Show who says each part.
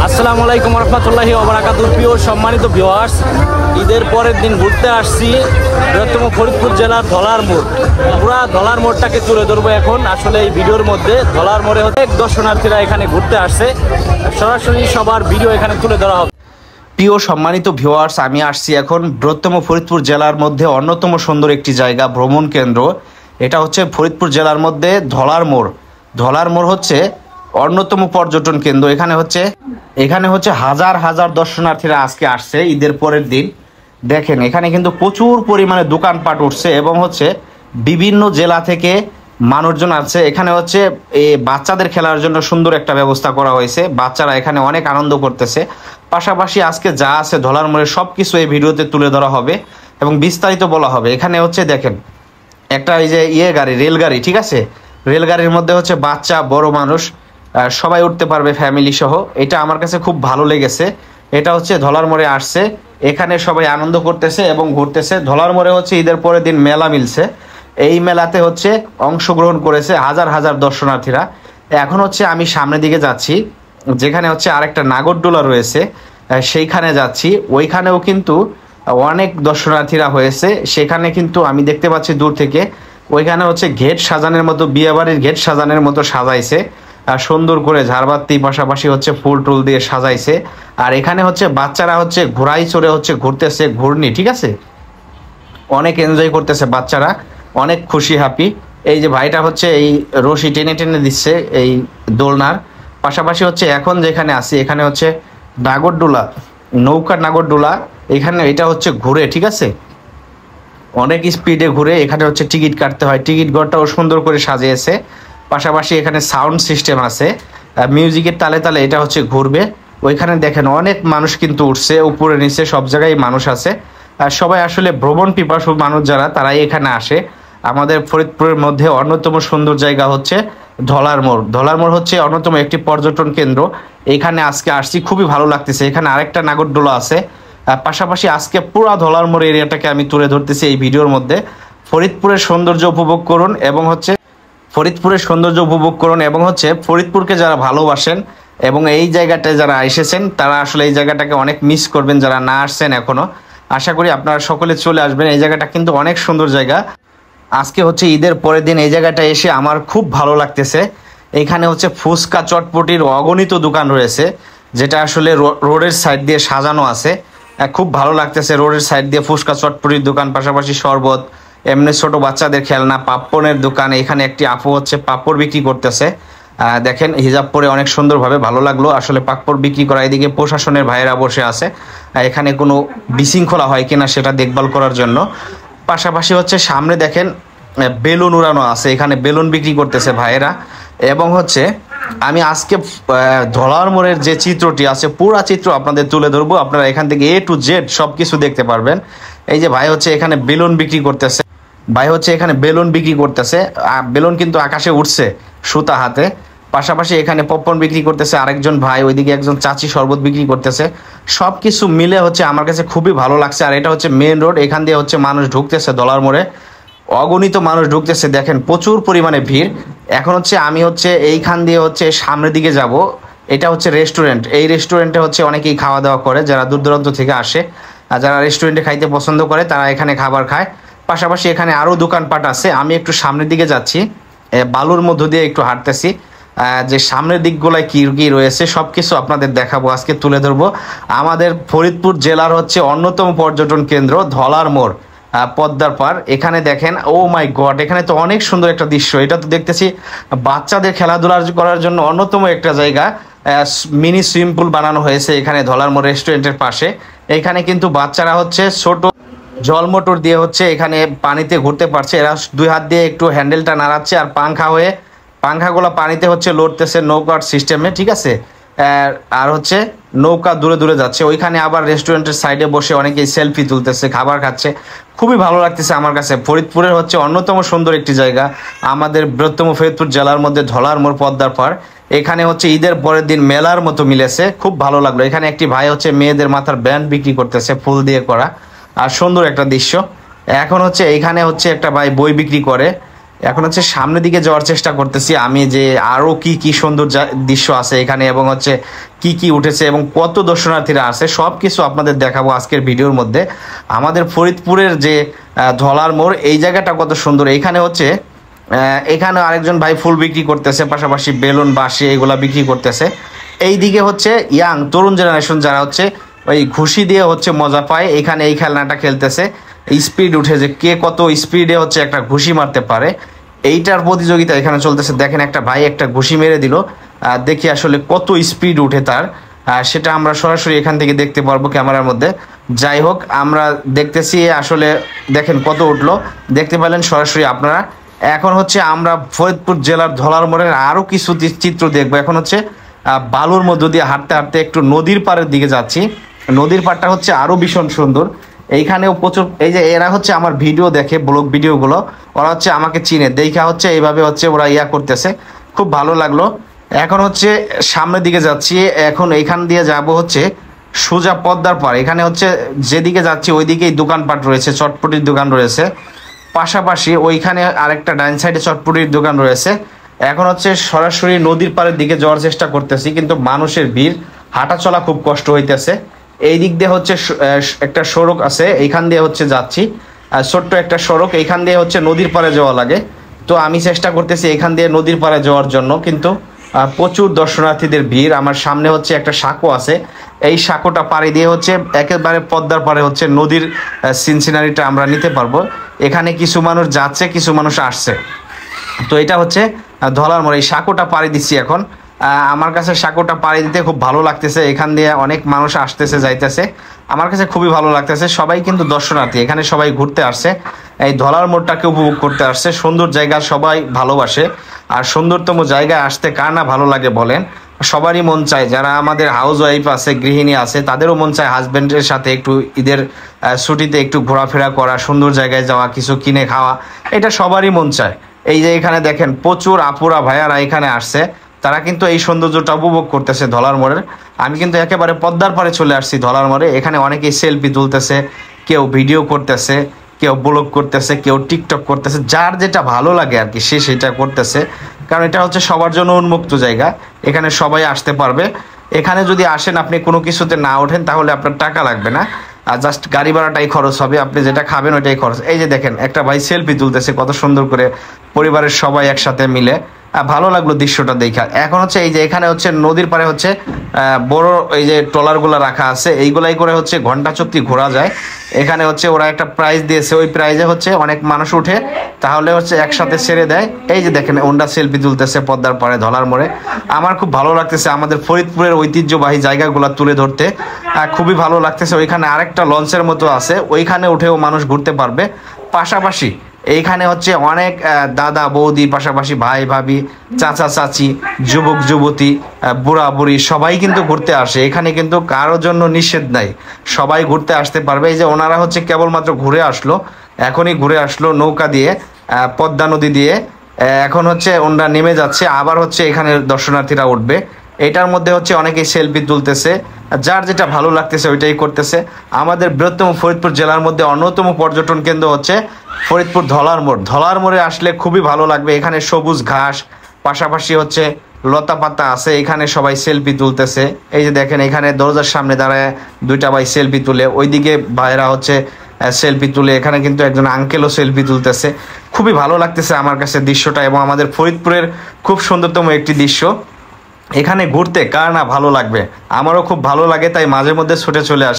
Speaker 1: আসসালামু আলাইকুম রহমতুল্লাহি ওয়া বারাকাতুহু। প্রিয় সম্মানিত ভিউয়ার্স, ঈদের পরের দিন ঘুরতে আসছি বৃহত্তম ফরিদপুর জেলার ধলার মোড়। পুরা ধলার মোড়টাকে তুলে ধরবো এখন। আসলে এই ভিডিওর মধ্যে ধলার মোড়ে অনেক দর্শনার্থীরা এখানে ঘুরতে আসছে, সরাসরি সবার ভিডিও এখানে তুলে ধরা হবে। প্রিয় সম্মানিত ভিউয়ার্স, আমি আসছি এখন বৃহত্তম ফরিদপুর জেলার মধ্যে অন্যতম সুন্দর একটি জায়গা, ভ্রমণ কেন্দ্র। এটা হচ্ছে ফরিদপুর জেলার মধ্যে ধলার মোড়। ধলার মোড় হচ্ছে অন্যতম পর্যটন কেন্দ্র। এখানে হচ্ছে হাজার হাজার দর্শনার্থীরা আজকে আসছে ঈদের পরের দিন। দেখেন এখানে কিন্তু প্রচুর পরিমাণে দোকানপাট উঠছে এবং হচ্ছে বিভিন্ন জেলা থেকে মানুষজন আসছে। এখানে হচ্ছে বাচ্চাদের খেলার জন্য সুন্দর একটা ব্যবস্থা করা হয়েছে। বাচ্চারা এখানে অনেক আনন্দ করতেছে। পাশাপাশি আজকে যা আছে ধলার মোড়ে সব কিছু এই ভিডিওতে তুলে ধরা হবে এবং বিস্তারিত বলা হবে। এখানে হচ্ছে দেখেন একটা এই যে গাড়ি, রেলগাড়ি, ঠিক আছে। রেলগাড়ির মধ্যে হচ্ছে বাচ্চা বড় মানুষ সবাই উঠতে পারবে ফ্যামিলি সহ। এটা আমার কাছে খুব ভালো লেগেছে। এটা হচ্ছে ধলার মোড়ে আসছে, এখানে সবাই আনন্দ করতেছে এবং ঘুরতেছে। ধলার মোড়ে হচ্ছে ঈদের পরের দিন মেলা মিলছে। এই মেলাতে হচ্ছে অংশগ্রহণ করেছে হাজার হাজার দর্শনার্থীরা। এখন হচ্ছে আমি সামনের দিকে যাচ্ছি, যেখানে হচ্ছে আরেকটা নাগরদোলা রয়েছে, সেইখানে যাচ্ছি। ওইখানেও কিন্তু অনেক দর্শনার্থীরা হয়েছে। সেখানে কিন্তু আমি দেখতে পাচ্ছি দূর থেকে ওইখানে হচ্ছে গেট সাজানোর মতো, বিয়েবাড়ির গেট সাজানোর মতো সাজাইছে সুন্দর করে, ঝাড়বাতি পাশাপাশি হচ্ছে ফুল টুল দিয়ে সাজাইছে। আর এখানে হচ্ছে বাচ্চারা হচ্ছে ঘোড়ায় চড়ে হচ্ছে ঘুরতেছে, ঘূর্ণি, ঠিক আছে। অনেক এনজয় করতেছে বাচ্চারা, অনেক খুশি হ্যাপি। এই যে ভাইটা হচ্ছে এই রশি টেনে টেনে দিচ্ছে এই দোলনার। পাশাপাশি হচ্ছে এখন যেখানে আছি এখানে হচ্ছে নাগরদোলা, নৌকার নাগরদোলা। এখানে এটা হচ্ছে ঘুরে, ঠিক আছে, অনেক স্পিডে ঘুরে। এখানে হচ্ছে টিকিট কাটতে হয়, টিকিট ঘরটাও সুন্দর করে সাজিয়েছে। পাশাপাশি এখানে সাউন্ড সিস্টেম আছে, মিউজিকের তালে তালে এটা হচ্ছে ঘুরবে। ওইখানে দেখেন অনেক মানুষ কিন্তু উঠছে, উপরে নিচে সব জায়গায় মানুষ আছে। আর সবাই আসলে ভ্রমণ পিপাসু মানুষ যারা, তারাই এখানে আসে। আমাদের ফরিদপুরের মধ্যে অন্যতম সুন্দর জায়গা হচ্ছে ধলার মোড়। ধলার মোড় হচ্ছে অন্যতম একটি পর্যটন কেন্দ্র। এখানে আজকে আসছি, খুবই ভালো লাগতেছে। এখানে আরেকটা নাগরদোলা আছে। পাশাপাশি আজকে পুরা ধলার মোড় এরিয়াটাকে আমি তুলে ধরতেছি এই ভিডিওর মধ্যে। ফরিদপুরের সৌন্দর্য উপভোগ করুন এবং হচ্ছে ফরিদপুরকে যারা ভালোবাসেন এবং এই জায়গাটায় যারা এসেছেন তারা আসলে এই জায়গাটাকে অনেক মিস করবেন, যারা না আসছেন এখনো। আশা করি আপনারা সকলে চলে আসবেন। এই জায়গাটা কিন্তু অনেক সুন্দর জায়গা। আজকে হচ্ছে ঈদের পরের দিন এই জায়গাটা এসে আমার খুব ভালো লাগতেছে। এখানে হচ্ছে ফুচকা চটপটির অগণিত দোকান রয়েছে, যেটা আসলে রোডের সাইড দিয়ে সাজানো আছে। খুব ভালো লাগতেছে রোডের সাইড দিয়ে ফুচকা চটপটির দোকান, পাশাপাশি শরবত, এমনি ছোট বাচ্চাদের খেলনা, পাপ্পনের দোকান। এখানে একটি আপু হচ্ছে পাপ্পড় বিক্রি করতেছে। দেখেন হিজাব পরে অনেক সুন্দরভাবে, ভালো লাগলো আসলে পাপ্পড় বিক্রি করা। এদিকে প্রশাসনের ভাইয়েরা বসে আছে, এখানে কোনো বিশৃঙ্খলা হয় কিনা সেটা দেখভাল করার জন্য। পাশাপাশি হচ্ছে সামনে দেখেন বেলুন উড়ানো আছে, এখানে বেলুন বিক্রি করতেছে ভাইয়েরা। এবং হচ্ছে আমি আজকে ধলার মোড়ের যে চিত্রটি আছে পুরা চিত্র আপনাদের তুলে ধরবো। আপনারা এখান থেকে A to Z সব কিছু দেখতে পারবেন। এই যে ভাই হচ্ছে এখানে বেলুন বিক্রি করতেছে, বেলুন কিন্তু আকাশে উঠছে সুতা হাতে। পাশাপাশি এখানে পপকর্ন বিক্রি করতেছে আরেকজন ভাই, ওইদিকে একজন চাচি শরবত বিক্রি করতেছে। সব কিছু মিলে হচ্ছে আমার কাছে খুবই ভালো লাগছে। আর এটা হচ্ছে মেন রোড, এখান দিয়ে হচ্ছে মানুষ ঢুকতেছে ধলার মোড়ে, অগণিত মানুষ ঢুকতেছে। দেখেন প্রচুর পরিমাণে ভিড়। এখন হচ্ছে আমি হচ্ছে এইখান দিয়ে হচ্ছে সামনের দিকে যাব। এটা হচ্ছে রেস্টুরেন্ট। এই রেস্টুরেন্টে হচ্ছে অনেকেই খাওয়া দাওয়া করে, যারা দূর দূরান্ত থেকে আসে আর যারা রেস্টুরেন্টে খাইতে পছন্দ করে তারা এখানে খাবার খায়। পাশাপাশি এখানে আরও দোকানপাট আছে। আমি একটু সামনের দিকে যাচ্ছি, বালুর মধ্য দিয়ে একটু হাঁটতেছি, যে সামনের দিকগুলোয় কী কী রয়েছে সব কিছু আপনাদের দেখাবো, আজকে তুলে ধরবো। আমাদের ফরিদপুর জেলার হচ্ছে অন্যতম পর্যটন কেন্দ্র ধলার মোড়, পদ্মার পার। এখানে দেখেন, ও মাই গড, এখানে তো অনেক সুন্দর একটা দৃশ্য। এটা তো দেখতেছি বাচ্চাদের খেলাধুলা করার জন্য অন্যতম একটা জায়গা। মিনি সুইমিং পুল বানানো হয়েছে এখানে ধলার মোড় রেস্টুরেন্টের পাশে। এখানে কিন্তু বাচ্চারা হচ্ছে ছোট জল মোটর দিয়ে হচ্ছে এখানে পানিতে ঘুরতে পারছে। এরা দুই হাত দিয়ে একটু হ্যান্ডেলটা নাড়াচ্ছে আর পাংখাগুলো পানিতে হচ্ছে লড়তেছে নৌকার সিস্টেমে, ঠিক আছে। আর হচ্ছে নৌকা দূরে দূরে যাচ্ছে। ওইখানে আবার রেস্টুরেন্টের সাইডে বসে অনেকেই সেলফি তুলতেছে, খাবার খাচ্ছে। খুবই ভালো লাগতেছে আমার কাছে। ফরিদপুরের হচ্ছে অন্যতম সুন্দর একটি জায়গা আমাদের বৃহত্তম ফরিদপুর জেলার মধ্যে ধলার মোড়, পদ্মার পাড়। এখানে হচ্ছে ঈদের পরের দিন মেলার মতো মিলেছে, খুব ভালো লাগলো। এখানে একটি ভাই হচ্ছে মেয়েদের মাথার ব্যান্ড বিক্রি করতেছে ফুল দিয়ে করা, আর সুন্দর একটা দৃশ্য। এখন হচ্ছে এইখানে হচ্ছে একটা ভাই বই বিক্রি করে।
Speaker 2: এখন হচ্ছে সামনের দিকে যাওয়ার চেষ্টা করতেছি আমি, যে আরো কি কি সুন্দর দৃশ্য আছে এখানে, এবং হচ্ছে কি কি উঠেছে এবং কত দর্শনার্থীরা আছে সব কিছু আপনাদের দেখাবো আজকের ভিডিওর মধ্যে। আমাদের ফরিদপুরের যে ধলার মোড়, এই জায়গাটা কত সুন্দর। এখানে হচ্ছে এখানে আরেকজন ভাই ফুল বিক্রি করতেছে, পাশাপাশি বেলুন বাঁশি এগুলা বিক্রি করতেছে। এই দিকে হচ্ছে ইয়াং তরুণ জেনারেশন যারা হচ্ছে ওই ঘুষি দিয়ে হচ্ছে মজা পায়, এখানে এই খেলনাটা খেলতেছে। স্পিড উঠে যে কে কত স্পিডে হচ্ছে একটা ঘুষি মারতে পারে, এইটার প্রতিযোগিতা এখানে চলতেছে। দেখেন একটা ভাই একটা ঘুষি মেরে দিল, দেখি আসলে কত স্পিড উঠে তার, সেটা আমরা সরাসরি এখান থেকে দেখতে পারবো ক্যামেরার মধ্যে। যাই হোক আমরা দেখতেছি আসলে, দেখেন কত উঠলো, দেখতে পেলেন সরাসরি আপনারা। এখন হচ্ছে আমরা ফরিদপুর জেলার ধলার মোড়ের আরও কিছু চিত্র দেখবো। এখন হচ্ছে বালুর মধ্য দিয়ে হাঁটতে হাঁটতে একটু নদীর পাড়ের দিকে যাচ্ছি। নদীর পাড়টা হচ্ছে আরও ভীষণ সুন্দর। এইখানেও প্রচুর, এই যে এরা হচ্ছে আমার ভিডিও দেখে, ব্লগ ভিডিওগুলো, ওরা হচ্ছে আমাকে চিনে, দেখা হচ্ছে এইভাবে হচ্ছে ওরা ইয়া করতেছে, খুব ভালো লাগলো। এখন হচ্ছে সামনের দিকে যাচ্ছি, এখন এইখান দিয়ে যাব হচ্ছে সোজা পদ্মার পাড়। এখানে হচ্ছে যেদিকে যাচ্ছি ওইদিকেই দোকানপাট রয়েছে, চটপটির দোকান রয়েছে, পাশাপাশি ওইখানে আরেকটা ডাইন সাইডে চটপটির দোকান রয়েছে। এখন হচ্ছে সরাসরি নদীর পাড়ের দিকে যাওয়ার চেষ্টা করতেছি, কিন্তু মানুষের ভিড়, হাঁটা চলা খুব কষ্ট হইতেছে। এই দিক দিয়ে হচ্ছে একটা সড়ক আছে, এইখান দিয়ে হচ্ছে যাচ্ছি, ছোট্ট একটা সড়ক, এইখান দিয়ে হচ্ছে নদীর পাড়ে যাওয়া লাগে। তো আমি চেষ্টা করতেছি এখান দিয়ে নদীর পাড়ে যাওয়ার জন্য, কিন্তু প্রচুর দর্শনার্থীদের ভিড়। আমার সামনে হচ্ছে একটা সাঁকো আছে, এই সাঁকোটা পাড়ি দিয়ে হচ্ছে একেবারে পদ্মার পাড়ে হচ্ছে নদীর সিনসিনারিটা আমরা নিতে পারবো। এখানে কিছু মানুষ যাচ্ছে, কিছু মানুষ আসছে। তো এটা হচ্ছে ধলার মোড়, এই সাঁকোটা পাড়ি দিচ্ছি এখন। আমার কাছে সাঁকোটা পাড়ি দিতে খুব ভালো লাগতেছে, এখান দিয়ে অনেক মানুষ আসতেছে যাইতেছে, আমার কাছে খুবই ভালো লাগতেছে। সবাই কিন্তু দর্শনার্থী, এখানে সবাই ঘুরতে আসছে, এই ধলার মোড়টাকে উপভোগ করতে আসছে। সুন্দর জায়গা, সবাই ভালোবাসে, আর সুন্দরতম জায়গায় আসতে কার না ভালো লাগে বলেন? সবারই মন চায়, যারা আমাদের হাউস ওয়াইফ আছে, গৃহিণী আছে, তাদেরও মন চায় হাজব্যান্ডের সাথে একটু ঈদের ছুটিতে একটু ঘোরাফেরা করা, সুন্দর জায়গায় যাওয়া, কিছু কিনে খাওয়া, এটা সবারই মন চায়। এই যে এখানে দেখেন প্রচুর আপুরা ভাইয়ারা এখানে আসছে, তারা কিন্তু এই সৌন্দর্যটা উপভোগ করতেছে ধলার মোড়ের। আমি কিন্তু একেবারে পদ্মার পাড়ে চলে আসছি ধলার মোড়ে। এখানে অনেকেই সেলফি তুলতেছে, কেউ ভিডিও করতেছে, কেউ ব্লগ করতেছে, কেউ টিকটক করতেছে, যার যেটা ভালো লাগে আর কি সে সেটা করতেছে। কারণ এটা হচ্ছে সবার জন্য উন্মুক্ত জায়গা, এখানে সবাই আসতে পারবে। এখানে যদি আসেন আপনি কোনো কিছুতে না ওঠেন তাহলে আপনার টাকা লাগবে না, আর জাস্ট গাড়ি ভাড়াটাই খরচ হবে, আপনি যেটা খাবেন ওইটাই খরচ। এই যে দেখেন একটা ভাই সেলফি তুলতেছে কত সুন্দর করে, পরিবারের সবাই একসাথে মিলে, ভালো লাগলো দৃশ্যটা দেখা। এখন হচ্ছে এই যে এখানে হচ্ছে নদীর পাড়ে হচ্ছে বড় এই যে ট্রলারগুলো রাখা আছে, এইগুলাই করে হচ্ছে ঘন্টা চুক্তি ঘোরা যায়। এখানে হচ্ছে ওরা একটা প্রাইজ দিয়েছে, ওই প্রাইজে হচ্ছে অনেক মানুষ উঠে, তাহলে হচ্ছে একসাথে ছেড়ে দেয়। এই যে দেখেন ওনরা সেলফি তুলতেছে পদ্মার পাড়ে ধলার মোড়ে। আমার খুব ভালো লাগতেছে আমাদের ফরিদপুরের ঐতিহ্যবাহী জায়গাগুলো তুলে ধরতে, খুবই ভালো লাগতেছে। ওইখানে আরেকটা লঞ্চের মতো আছে, ওইখানে উঠেও মানুষ ঘুরতে পারবে। পাশাপাশি এইখানে হচ্ছে অনেক দাদা বৌদি, পাশাপাশি ভাই ভাবি, চাচা চাচি, যুবক যুবতী, বুড়া বুড়ি সবাই কিন্তু ঘুরতে আসে। এখানে কিন্তু কারোর জন্য নিষেধ নাই, সবাই ঘুরতে আসতে পারবে। এই যে ওনারা হচ্ছে কেবলমাত্র ঘুরে আসলো, এখনই ঘুরে আসলো নৌকা দিয়ে, পদ্মা নদী দিয়ে। এখন হচ্ছে ওনারা নেমে যাচ্ছে, আবার হচ্ছে এখানে দর্শনার্থীরা উঠবে। এটার মধ্যে হচ্ছে অনেকেই সেলফি তুলতেছে, যার যেটা ভালো লাগতেছে ওইটাই করতেছে। আমাদের বৃহত্তম ফরিদপুর জেলার মধ্যে অন্যতম পর্যটন কেন্দ্র হচ্ছে ফরিদপুর ধলার মোড়। ধলার মোড়ে আসলে খুবই ভালো লাগবে, এখানে সবুজ ঘাস, পাশাপাশি হচ্ছে লতা পাতা আছে, এখানে সবাই সেলফি তুলতেছে। এই যে দেখেন এখানে দরজার সামনে দাঁড়ায় দুইটা ভাই সেলফি তুলে, ওইদিকে ভাইরা হচ্ছে সেলফি তুলে, এখানে কিন্তু একজন আঙ্কেলও সেলফি তুলতেছে। খুবই ভালো লাগতেছে আমার কাছে দৃশ্যটা, এবং আমাদের ফরিদপুরের খুব সুন্দরতম একটি দৃশ্য। এখানে ঘুরতে কার না ভালো লাগবে, আমারও খুব ভালো লাগে, তাই মাঝে মধ্যে ছুটে চলে আসে।